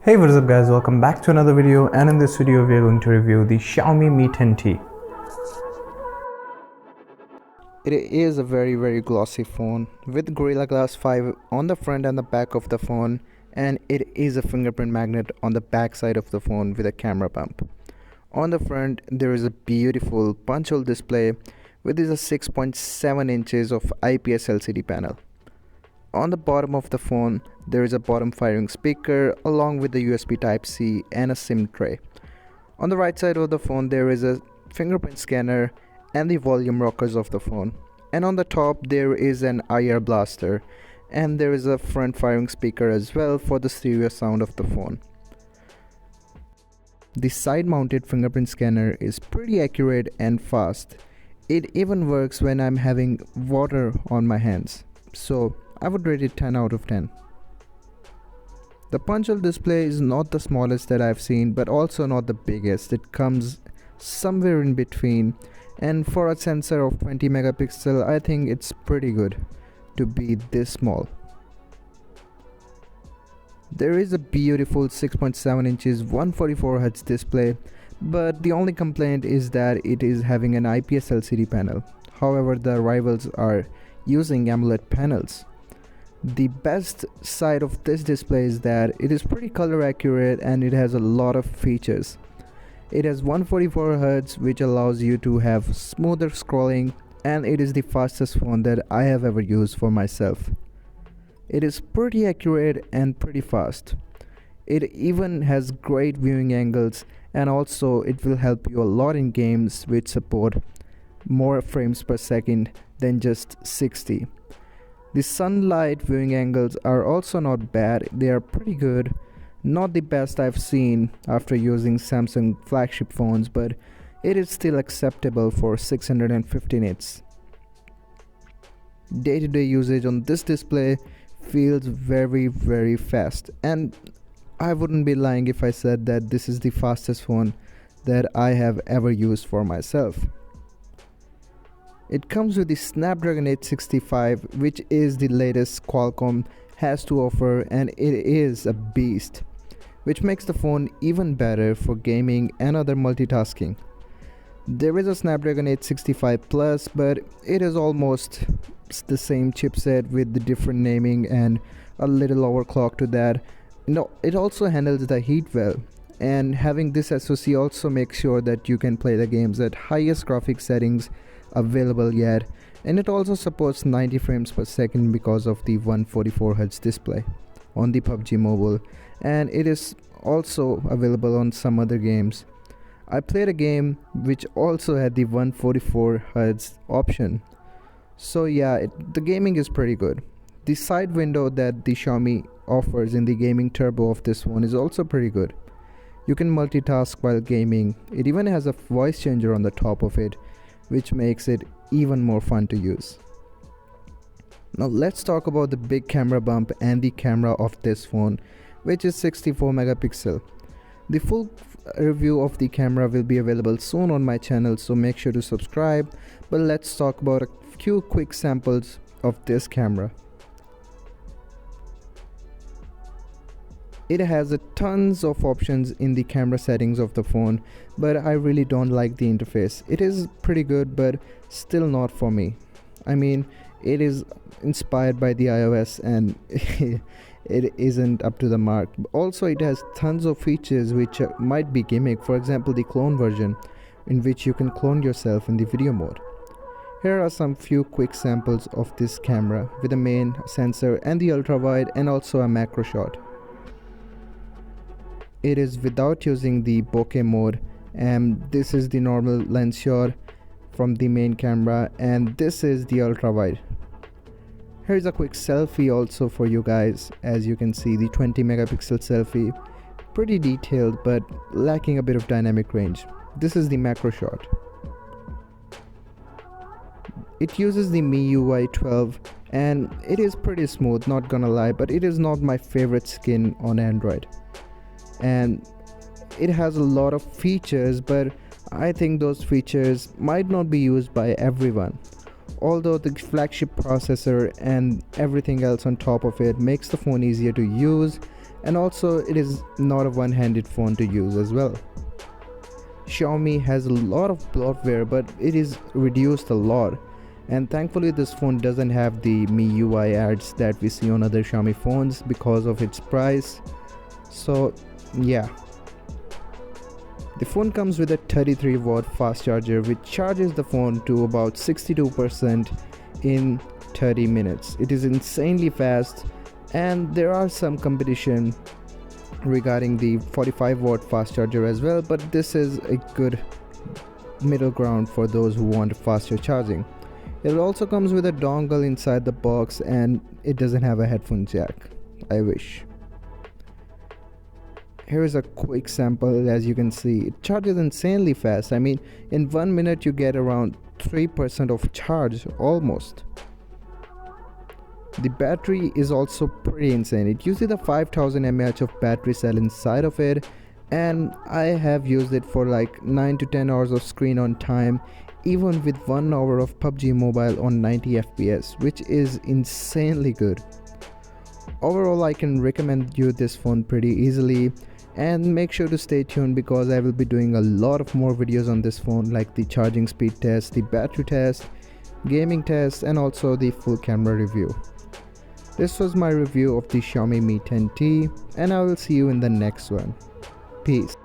Hey, what is up guys, welcome back to another video, and in this video we are going to review the Xiaomi Mi 10T. It is a very glossy phone with Gorilla Glass 5 on the front and the back of the phone, and it is a fingerprint magnet on the back side of the phone with a camera bump. On the front there is a beautiful punch-hole display with a 6.7 inches of IPS LCD panel. On the bottom of the phone, there is a bottom firing speaker along with the USB Type-C and a SIM tray. On the right side of the phone, there is a fingerprint scanner and the volume rockers of the phone. And on the top, there is an IR blaster, and there is a front firing speaker as well for the stereo sound of the phone. The side-mounted fingerprint scanner is pretty accurate and fast. It even works when I'm having water on my hands. So I would rate it 10 out of 10. The punch-hole display is not the smallest that I've seen, but also not the biggest. It comes somewhere in between, and for a sensor of 20 megapixel, I think it's pretty good to be this small. There is a beautiful 6.7 inches 144Hz display, but the only complaint is that it is having an IPS LCD panel. However, the rivals are using AMOLED panels. The best side of this display is that it is pretty color accurate and it has a lot of features. It has 144Hz, which allows you to have smoother scrolling, and it is the fastest phone that I have ever used for myself. It is pretty accurate and pretty fast. It even has great viewing angles, and also it will help you a lot in games which support more frames per second than just 60. The sunlight viewing angles are also not bad, they are pretty good. Not the best I've seen after using Samsung flagship phones, but it is still acceptable for 650 nits. Day-to-day usage on this display feels very fast, and I wouldn't be lying if I said that this is the fastest phone that I have ever used for myself. It comes with the Snapdragon 865, which is the latest Qualcomm has to offer, and it is a beast, which makes the phone even better for gaming and other multitasking. There is a Snapdragon 865 Plus, but it is almost the same chipset with the different naming and a little overclock to that. No, it also handles the heat well, and having this SoC also makes sure that you can play the games at highest graphics settings available yet, and it also supports 90 frames per second because of the 144Hz display on the PUBG Mobile, and it is also available on some other games. I played a game which also had the 144Hz option, so yeah, the gaming is pretty good. The side window that the Xiaomi offers in the gaming turbo of this one is also pretty good. You can multitask while gaming. It even has a voice changer on the top of it, which makes it even more fun to use. Now let's talk about the big camera bump and the camera of this phone, which is 64 megapixel. The full review of the camera will be available soon on my channel, so make sure to subscribe. But let's talk about a few quick samples of this camera. It has tons of options in the camera settings of the phone, but I really don't like the interface. It is pretty good, but still not for me. I mean, it is inspired by the iOS and it isn't up to the mark. Also, it has tons of features which might be gimmick. For example, the clone version, in which you can clone yourself in the video mode. Here are some few quick samples of this camera with the main sensor and the ultra wide, and also a macro shot. It is without using the bokeh mode, and this is the normal lens shot from the main camera, and this is the ultra wide. Here's a quick selfie also for you guys. As you can see, the 20 megapixel selfie, pretty detailed but lacking a bit of dynamic range. This is the macro shot. It uses the MIUI 12 and it is pretty smooth, not gonna lie, but it is not my favorite skin on Android. And it has a lot of features, but I think those features might not be used by everyone. Although the flagship processor and everything else on top of it makes the phone easier to use, and also it is not a one-handed phone to use as well. Xiaomi has a lot of bloatware, but it is reduced a lot, and thankfully this phone doesn't have the Mi UI ads that we see on other Xiaomi phones because of its price. So yeah, the phone comes with a 33-watt fast charger which charges the phone to about 62% in 30 minutes. It is insanely fast, and there are some competition regarding the 45-watt fast charger as well, but this is a good middle ground for those who want faster charging. It also comes with a dongle inside the box, and it doesn't have a headphone jack. I wish. Here is a quick sample. As you can see, it charges insanely fast. I mean, in 1 minute you get around 3% of charge almost. The battery is also pretty insane. It uses a 5000 mAh of battery cell inside of it, and I have used it for like 9 to 10 hours of screen on time, even with 1 hour of PUBG Mobile on 90 FPS, which is insanely good. Overall, I can recommend you this phone pretty easily, and make sure to stay tuned because I will be doing a lot of more videos on this phone, like the charging speed test, the battery test, gaming test, and also the full camera review. This was my review of the Xiaomi Mi 10T, and I will see you in the next one. Peace.